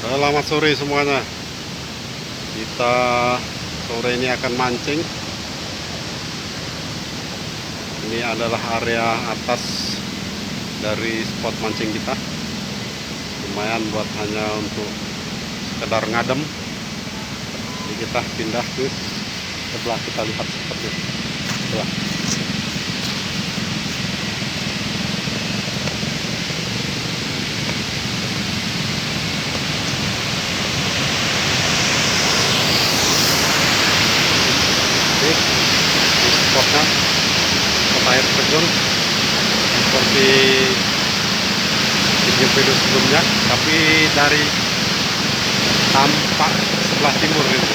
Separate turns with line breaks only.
Selamat sore semuanya. Kita sore ini akan mancing. Ini adalah area atas dari spot mancing kita. Lumayan buat hanya untuk sekedar ngadem. Jadi kita pindah ke sebelah, kita lihat seperti itu. Sebelah. Di spotnya spot air terjun seperti video sebelumnya, tapi dari tampak sebelah timur gitu.